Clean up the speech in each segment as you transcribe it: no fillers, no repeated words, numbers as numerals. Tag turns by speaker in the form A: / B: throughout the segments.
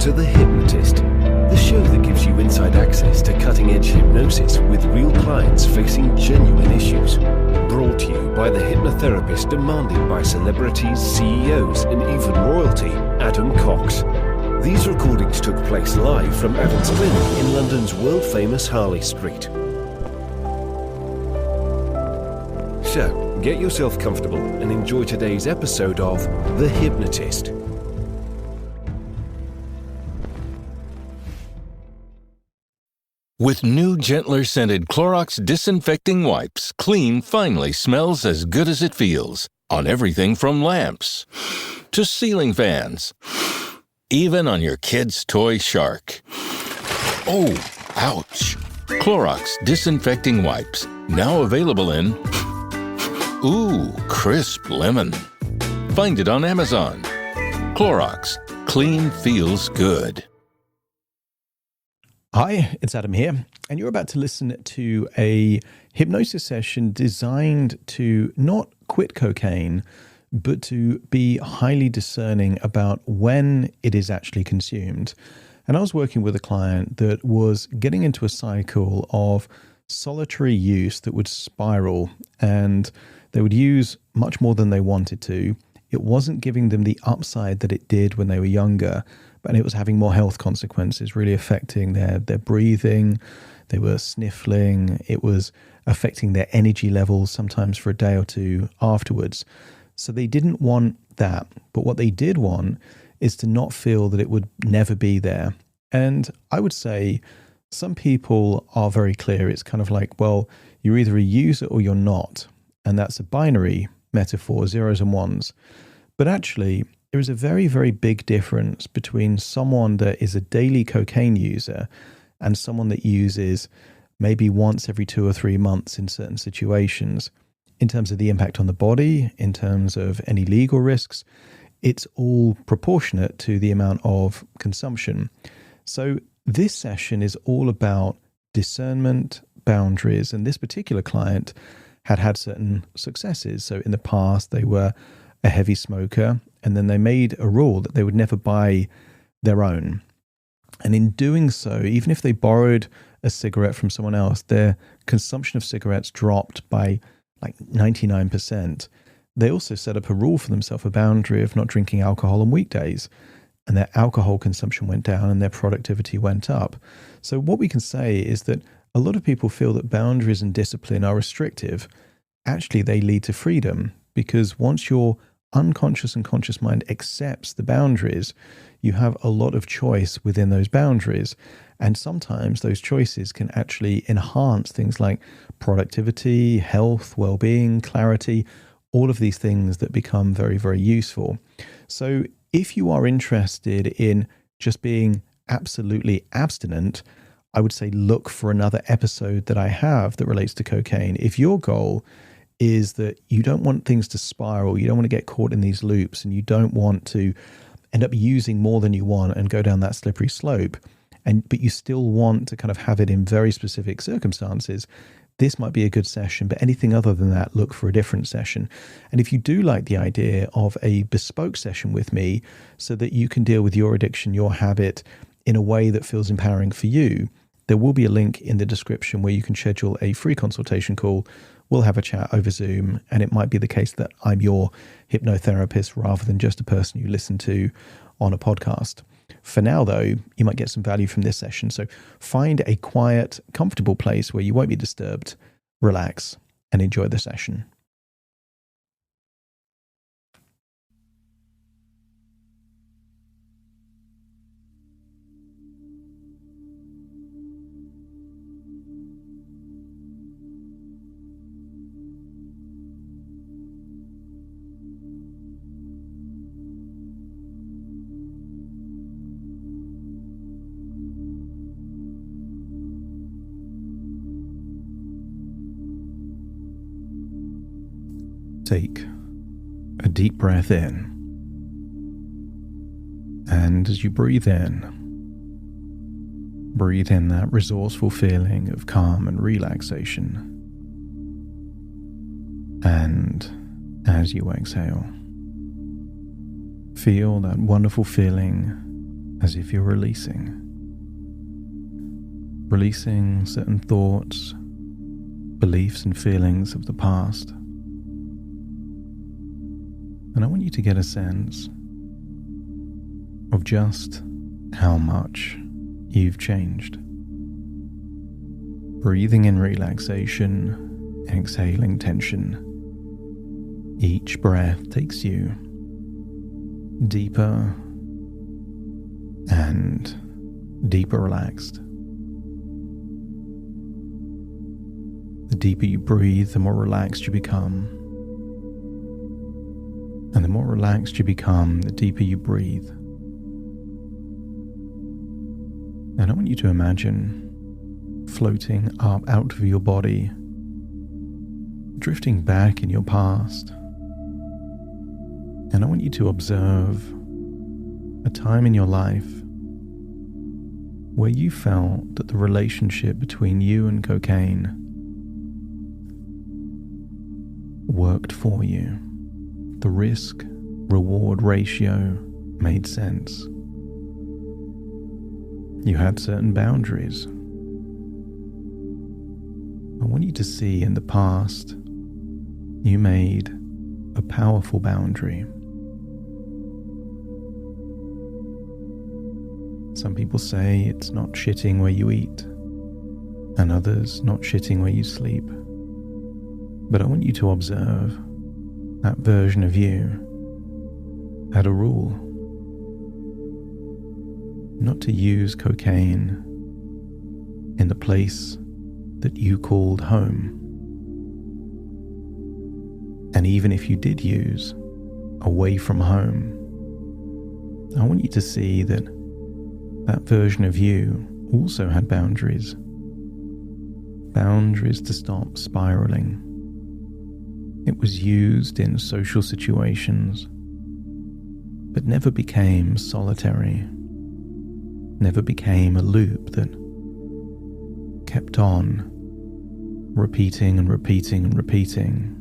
A: to The Hypnotist, the show that gives you inside access to cutting-edge hypnosis with real clients facing genuine issues. Brought to you by the hypnotherapist demanded by celebrities, CEOs, and even royalty, Adam Cox. These recordings took place live from Adam's clinic in London's world-famous Harley Street. So, get yourself comfortable and enjoy today's episode of The Hypnotist.
B: With new, gentler scented Clorox disinfecting wipes, clean finally smells as good as it feels on everything from lamps to ceiling fans, even on your kid's toy shark. Oh, ouch. Clorox disinfecting wipes, now available in crisp lemon. Find it on Amazon. Clorox, clean feels good.
C: Hi, it's Adam here, and you're about to listen to a hypnosis session designed to not quit cocaine, but to be highly discerning about when it is actually consumed. And I was working with a client that was getting into a cycle of solitary use that would spiral, and they would use much more than they wanted to. It wasn't giving them the upside that it did when they were younger, and it was having more health consequences, really affecting their breathing. They were sniffling. It was affecting their energy levels, sometimes for a day or two afterwards. So they didn't want that. But what they did want is to not feel that it would never be there. And I would say some people are very clear. It's kind of like, well, you're either a user or you're not. And that's a binary metaphor, zeros and ones. But actually, there is a very, very big difference between someone that is a daily cocaine user and someone that uses maybe once every 2 or 3 months in certain situations. In terms of the impact on the body, in terms of any legal risks, it's all proportionate to the amount of consumption. So this session is all about discernment, boundaries, and this particular client had certain successes. So in the past, they were a heavy smoker, and then they made a rule that they would never buy their own. And in doing so, even if they borrowed a cigarette from someone else, their consumption of cigarettes dropped by like 99%. They also set up a rule for themselves, a boundary of not drinking alcohol on weekdays. And their alcohol consumption went down and their productivity went up. So what we can say is that a lot of people feel that boundaries and discipline are restrictive. Actually, they lead to freedom, because once your unconscious and conscious mind accepts the boundaries, you have a lot of choice within those boundaries. And sometimes those choices can actually enhance things like productivity, health, well-being, clarity, all of these things that become very, very useful. So if you are interested in just being absolutely abstinent, I would say look for another episode that I have that relates to cocaine. If your goal is that you don't want things to spiral, you don't want to get caught in these loops, and you don't want to end up using more than you want and go down that slippery slope, but you still want to kind of have it in very specific circumstances, this might be a good session. But anything other than that, look for a different session. And if you do like the idea of a bespoke session with me so that you can deal with your addiction, your habit in a way that feels empowering for you, there will be a link in the description where you can schedule a free consultation call. We'll have a chat over Zoom, and it might be the case that I'm your hypnotherapist rather than just a person you listen to on a podcast. For now, though, you might get some value from this session. So find a quiet, comfortable place where you won't be disturbed, relax, and enjoy the session. Take a deep breath in, and as you breathe in that resourceful feeling of calm and relaxation. And as you exhale, feel that wonderful feeling as if you're releasing certain thoughts, beliefs and feelings of the past. And I want you to get a sense of just how much you've changed. Breathing in relaxation, exhaling tension. Each breath takes you deeper and deeper relaxed. The deeper you breathe, the more relaxed you become. And the more relaxed you become, the deeper you breathe. And I want you to imagine floating up out of your body, drifting back in your past. And I want you to observe a time in your life where you felt that the relationship between you and cocaine worked for you. The risk-reward ratio made sense. You had certain boundaries. I want you to see in the past, you made a powerful boundary. Some people say it's not shitting where you eat, and others not shitting where you sleep. But I want you to observe that version of you had a rule. Not to use cocaine in the place that you called home. And even if you did use away from home, I want you to see that that version of you also had boundaries. Boundaries to stop spiraling. It was used in social situations, but never became solitary, never became a loop that kept on repeating and repeating and repeating,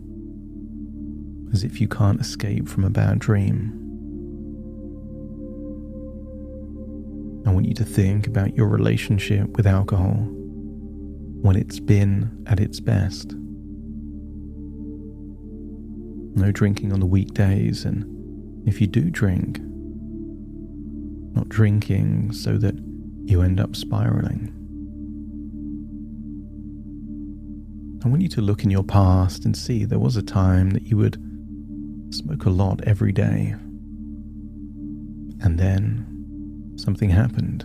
C: as if you can't escape from a bad dream. I want you to think about your relationship with alcohol when it's been at its best. No drinking on the weekdays, and if you do drink, not drinking so that you end up spiraling. I want you to look in your past and see there was a time that you would smoke a lot every day, and then something happened.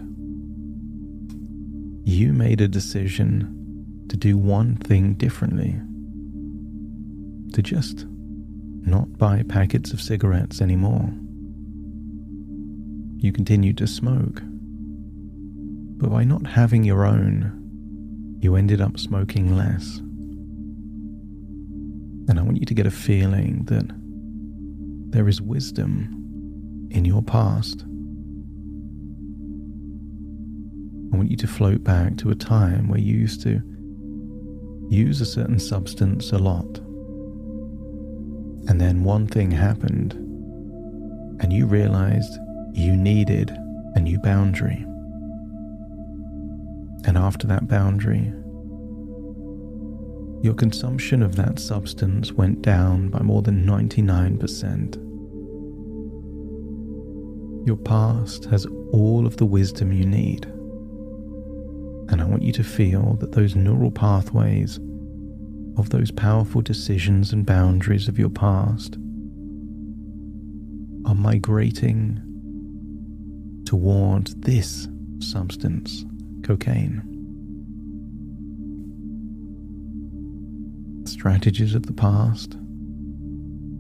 C: You made a decision to do one thing differently, to just not buy packets of cigarettes anymore. You continued to smoke, but by not having your own, you ended up smoking less. And I want you to get a feeling that there is wisdom in your past. I want you to float back to a time where you used to use a certain substance a lot. And then one thing happened, and you realized you needed a new boundary. And after that boundary, your consumption of that substance went down by more than 99%. Your past has all of the wisdom you need. And I want you to feel that those neural pathways of those powerful decisions and boundaries of your past are migrating toward this substance, cocaine. Strategies of the past,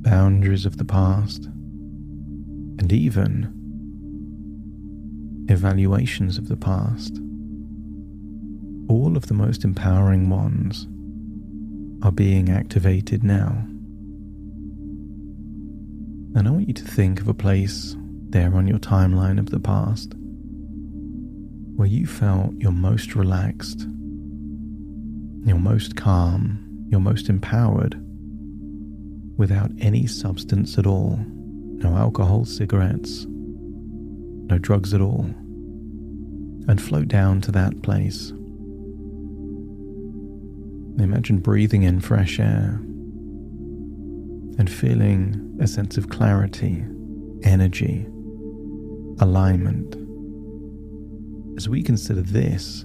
C: boundaries of the past, and even evaluations of the past. All of the most empowering ones are being activated now. And I want you to think of a place there on your timeline of the past where you felt your most relaxed, your most calm, your most empowered, without any substance at all. No alcohol, cigarettes, no drugs at all, and float down to that place. Imagine breathing in fresh air and feeling a sense of clarity, energy, alignment. As we consider this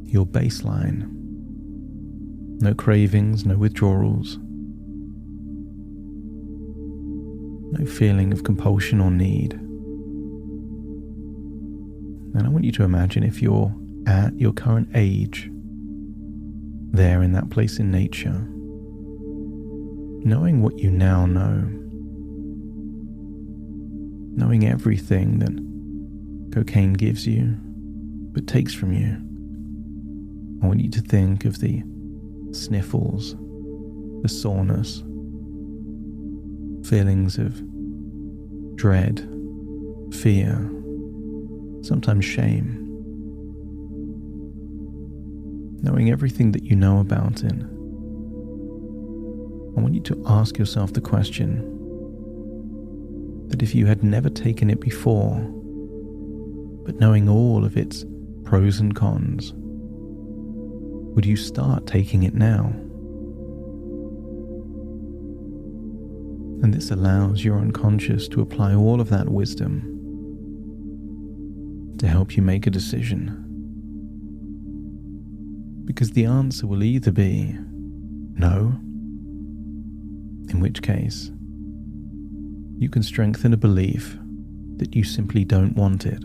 C: your baseline, no cravings, no withdrawals, no feeling of compulsion or need. And I want you to imagine if you're at your current age, there in that place in nature, knowing what you now know, knowing everything that cocaine gives you but takes from you. I want you to think of the sniffles, the soreness, feelings of dread, fear, sometimes shame. Knowing everything that you know about it, I want you to ask yourself the question that if you had never taken it before, but knowing all of its pros and cons, would you start taking it now? And this allows your unconscious to apply all of that wisdom to help you make a decision. Because the answer will either be no, in which case you can strengthen a belief that you simply don't want it,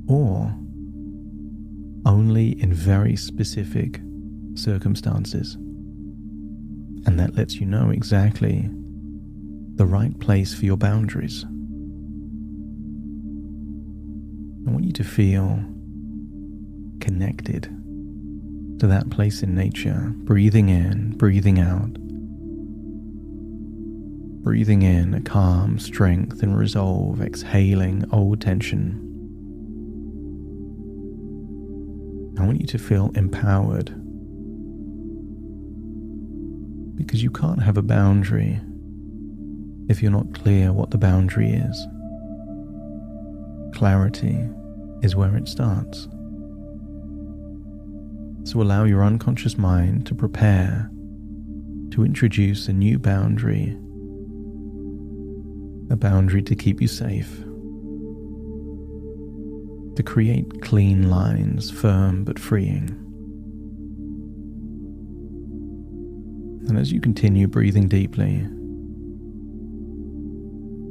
C: or only in very specific circumstances, and that lets you know exactly the right place for your boundaries. I want you to feel connected to that place in nature, breathing in, breathing out. Breathing in a calm strength and resolve, exhaling old tension. I want you to feel empowered, because you can't have a boundary if you're not clear what the boundary is. Clarity is where it starts. So allow your unconscious mind to prepare to introduce a new boundary, a boundary to keep you safe, to create clean lines, firm but freeing. And as you continue breathing deeply,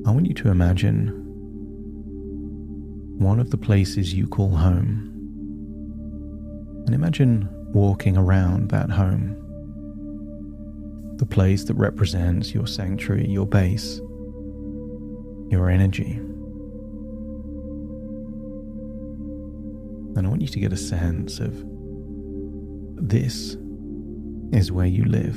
C: I want you to imagine one of the places you call home. And imagine walking around that home, the place that represents your sanctuary, your base, your energy. And I want you to get a sense of this is where you live.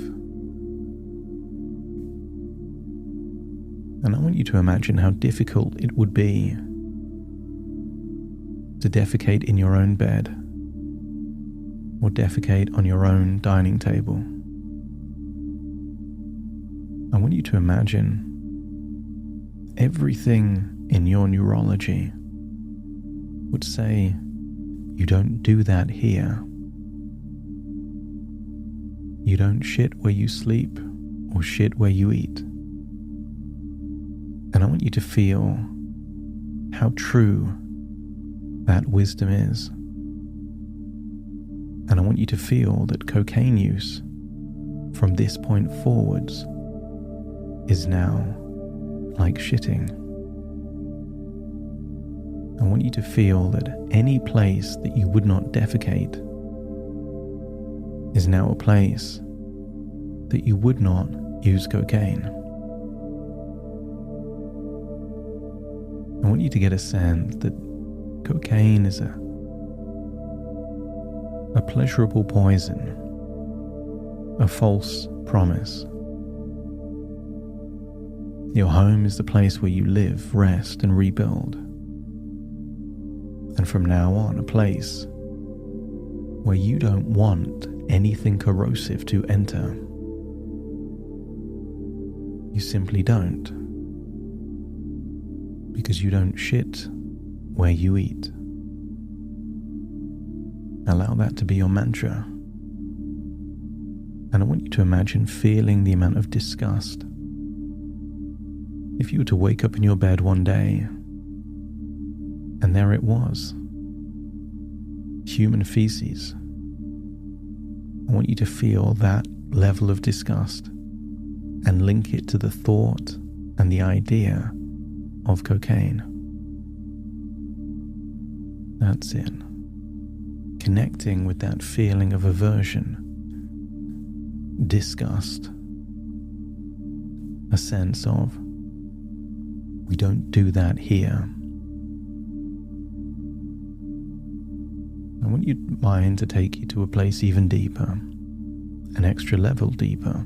C: And I want you to imagine how difficult it would be to defecate in your own bed or defecate on your own dining table. I want you to imagine everything in your neurology would say, you don't do that here. You don't shit where you sleep or shit where you eat. And I want you to feel how true that wisdom is. And I want you to feel that cocaine use from this point forwards is now like shitting. I want you to feel that any place that you would not defecate is now a place that you would not use cocaine. I want you to get a sense that cocaine is a pleasurable poison, a false promise. Your home is the place where you live, rest, and rebuild. And from now on, a place where you don't want anything corrosive to enter. You simply don't. because you don't shit where you eat. Allow that to be your mantra. And I want you to imagine feeling the amount of disgust. If you were to wake up in your bed one day, and there it was, human feces, I want you to feel that level of disgust and link it to the thought and the idea of cocaine. That's it. Connecting with that feeling of aversion, disgust, a sense of, we don't do that here. I want your mind to take you to a place even deeper, an extra level deeper.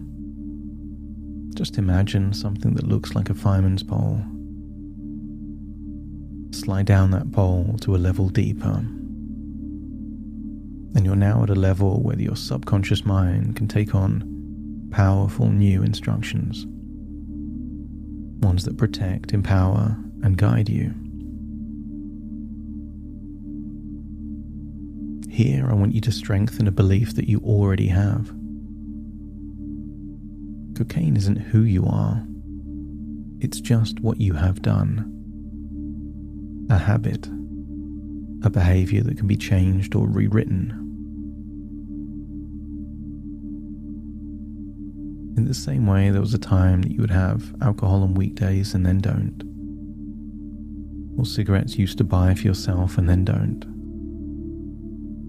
C: Just imagine something that looks like a fireman's pole. Slide down that pole to a level deeper. And you're now at a level where your subconscious mind can take on powerful new instructions. Ones that protect, empower, and guide you. Here, I want you to strengthen a belief that you already have. Cocaine isn't who you are. It's just what you have done. A habit, a behavior that can be changed or rewritten. In the same way, there was a time that you would have alcohol on weekdays and then don't. Or cigarettes you used to buy for yourself and then don't.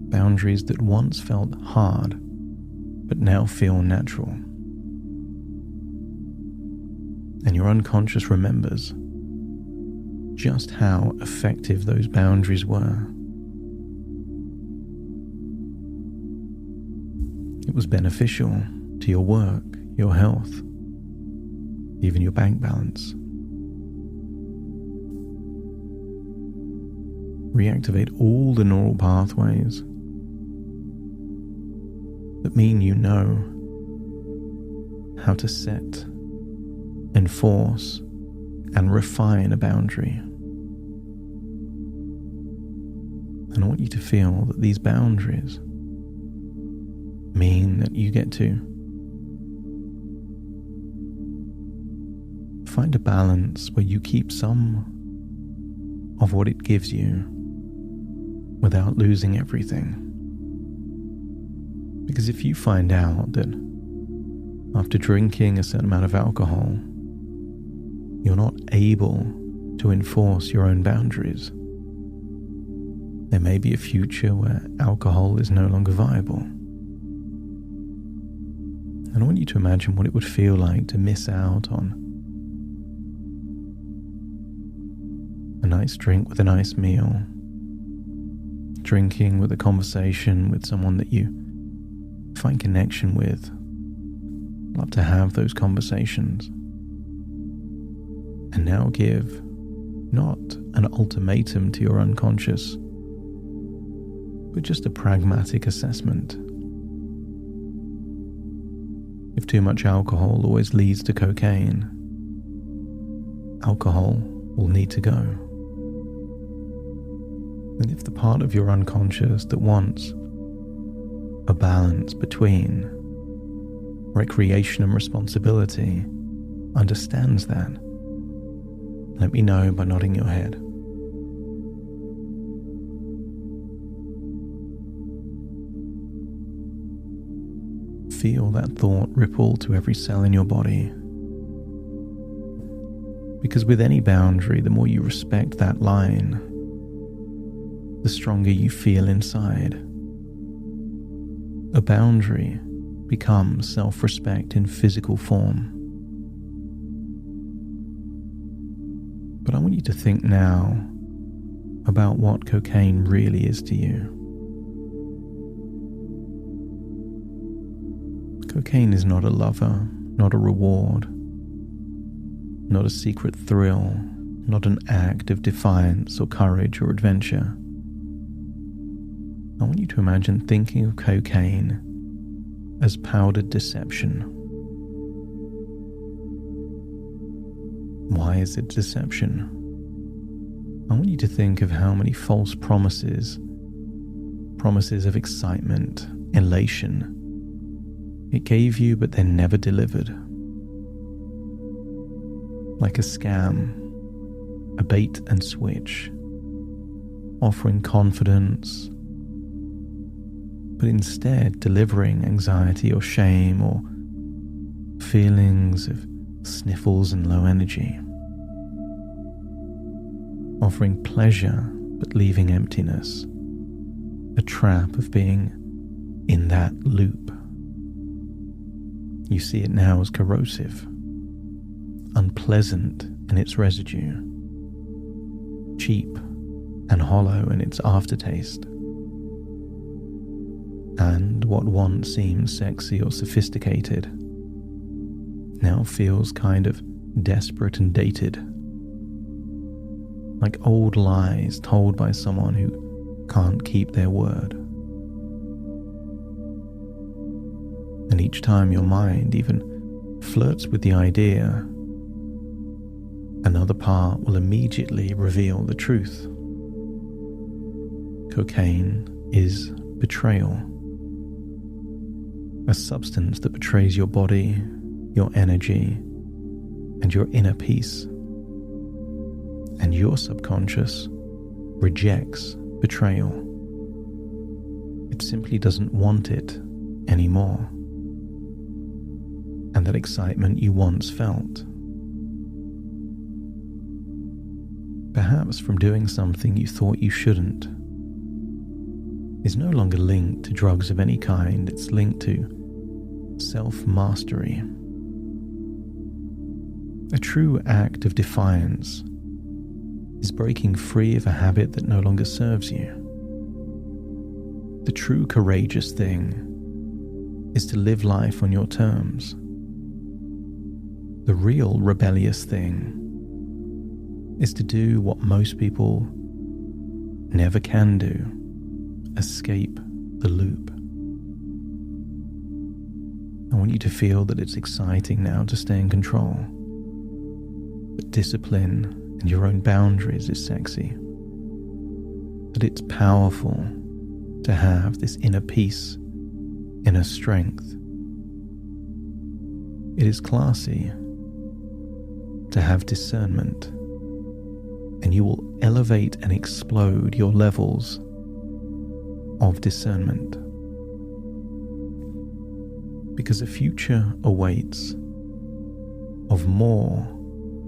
C: Boundaries that once felt hard, but now feel natural. And your unconscious remembers just how effective those boundaries were. It was beneficial to your work, your health, even your bank balance. Reactivate all the neural pathways that mean you know how to set, enforce, and refine a boundary. And I want you to feel that these boundaries mean that you get to find a balance where you keep some of what it gives you without losing everything. Because if you find out that after drinking a certain amount of alcohol, you're not able to enforce your own boundaries, there may be a future where alcohol is no longer viable. And I want you to imagine what it would feel like to miss out on a nice drink with a nice meal, drinking with a conversation with someone that you find connection with, love to have those conversations, and now give not an ultimatum to your unconscious, but just a pragmatic assessment. If too much alcohol always leads to cocaine, alcohol will need to go. And if the part of your unconscious that wants a balance between recreation and responsibility understands that, let me know by nodding your head. Feel that thought ripple to every cell in your body. Because with any boundary, the more you respect that line, the stronger you feel inside. A boundary becomes self-respect in physical form. But I want you to think now about what cocaine really is to you. Cocaine is not a lover, not a reward, not a secret thrill, not an act of defiance or courage or adventure. I want you to imagine thinking of cocaine as powdered deception. Why is it deception? I want you to think of how many false promises of excitement, elation, it gave you but then never delivered. Like a scam, a bait and switch, offering confidence, but instead delivering anxiety or shame or feelings of sniffles and low energy. Offering pleasure but leaving emptiness, a trap of being in that loop. You see it now as corrosive, unpleasant in its residue, cheap and hollow in its aftertaste. And what once seemed sexy or sophisticated now feels kind of desperate and dated, like old lies told by someone who can't keep their word. And each time your mind even flirts with the idea, another part will immediately reveal the truth. Cocaine is betrayal, a substance that betrays your body, your energy, and your inner peace. And your subconscious rejects betrayal. It simply doesn't want it anymore. And that excitement you once felt, perhaps from doing something you thought you shouldn't, is no longer linked to drugs of any kind. It's linked to self-mastery. A true act of defiance is breaking free of a habit that no longer serves you. The true courageous thing is to live life on your terms. The real rebellious thing is to do what most people never can do: escape the loop. I want you to feel that it's exciting now to stay in control. That discipline and your own boundaries is sexy. That it's powerful to have this inner peace, inner strength. It is classy to have discernment, and you will elevate and explode your levels of discernment, because a future awaits of more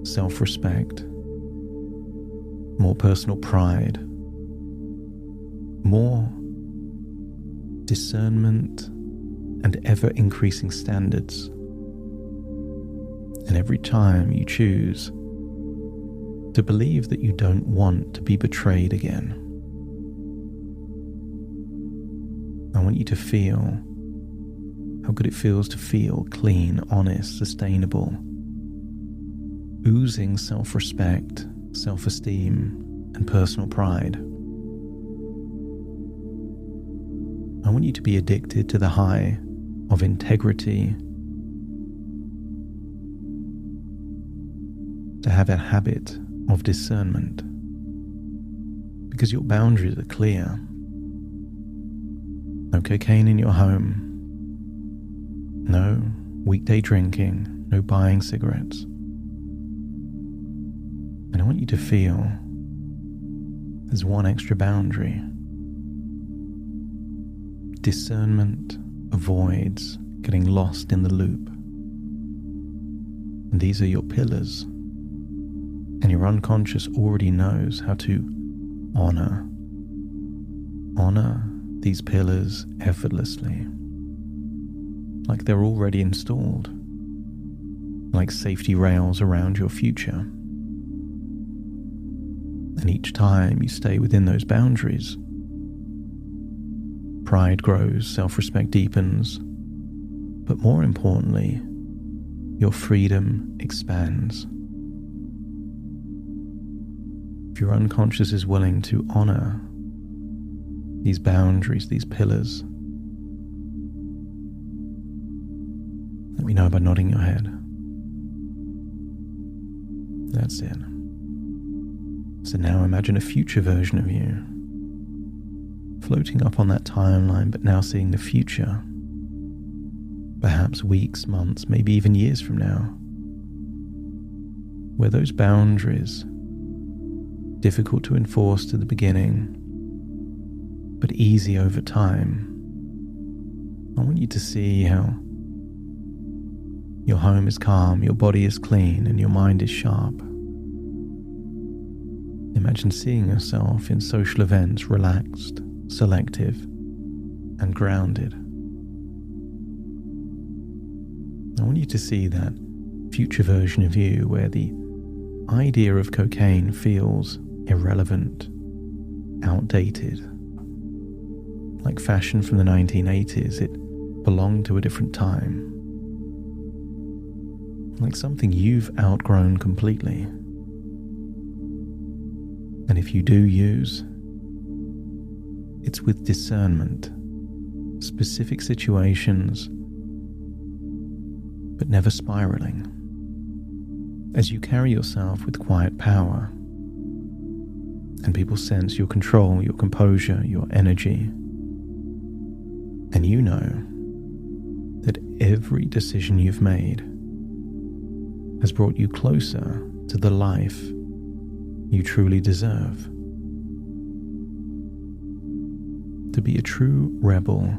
C: self-respect, more personal pride, more discernment, and ever-increasing standards. And every time you choose to believe that you don't want to be betrayed again, I want you to feel how good it feels to feel clean, honest, sustainable, oozing self-respect, self-esteem, and personal pride. I want you to be addicted to the high of integrity, to have a habit of discernment, because your boundaries are clear. No cocaine in your home, no weekday drinking, no buying cigarettes. And I want you to feel there's one extra boundary. Discernment avoids getting lost in the loop. And these are your pillars. And your unconscious already knows how to honor these pillars effortlessly, like they're already installed, like safety rails around your future. And each time you stay within those boundaries, pride grows, self-respect deepens, but more importantly, your freedom expands. If your unconscious is willing to honor these boundaries, these pillars, let me know by nodding your head. That's it. So now imagine a future version of you, floating up on that timeline, but now seeing the future, perhaps weeks, months, maybe even years from now, where those boundaries, difficult to enforce to the beginning, but easy over time. I want you to see how your home is calm, your body is clean, and your mind is sharp. Imagine seeing yourself in social events relaxed, selective, and grounded. I want you to see that future version of you where the idea of cocaine feels irrelevant, outdated. Like fashion from the 1980s, it belonged to a different time. Like something you've outgrown completely. And if you do use, it's with discernment, specific situations, but never spiraling. As you carry yourself with quiet power, and people sense your control, your composure, your energy, and you know that every decision you've made has brought you closer to the life you truly deserve. To be a true rebel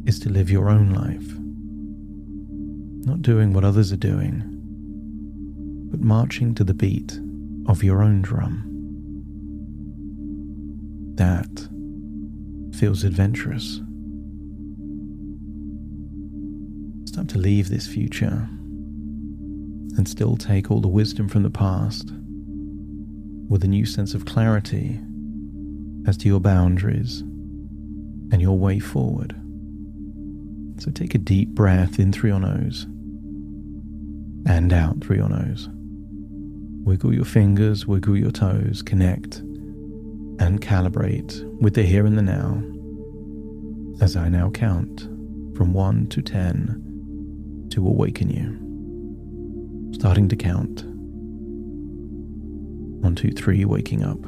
C: is to live your own life, not doing what others are doing, but marching to the beat of your own drum. That feels adventurous. It's time to leave this future and still take all the wisdom from the past with a new sense of clarity as to your boundaries and your way forward. So take a deep breath in through your nose and out through your nose. Wiggle your fingers, wiggle your toes, connect and calibrate with the here and the now as I now count from 1 to 10 to awaken you. Starting to count. 1, 2, 3, waking up.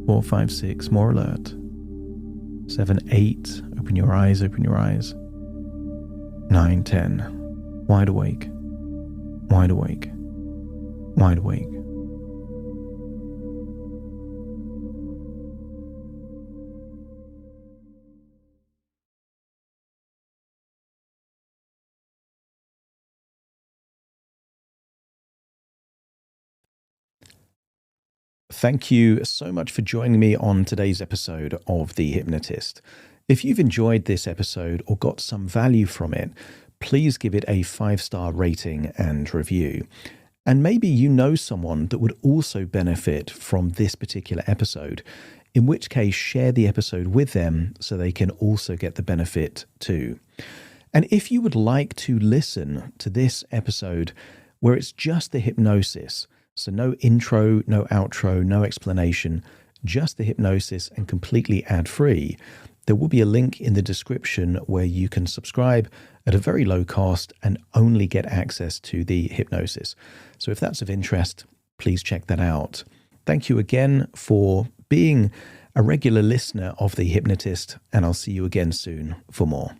C: 4, 5, 6, more alert. 7, 8, open your eyes, open your eyes. 9, 10, wide awake, wide awake, wide awake. Thank you so much for joining me on today's episode of The Hypnotist. If you've enjoyed this episode or got some value from it, please give it a 5-star rating and review. And maybe you know someone that would also benefit from this particular episode, in which case share the episode with them so they can also get the benefit too. And if you would like to listen to this episode where it's just the hypnosis, so no intro, no outro, no explanation, just the hypnosis and completely ad-free, there will be a link in the description where you can subscribe at a very low cost and only get access to the hypnosis. So if that's of interest, please check that out. Thank you again for being a regular listener of The Hypnotist, and I'll see you again soon for more.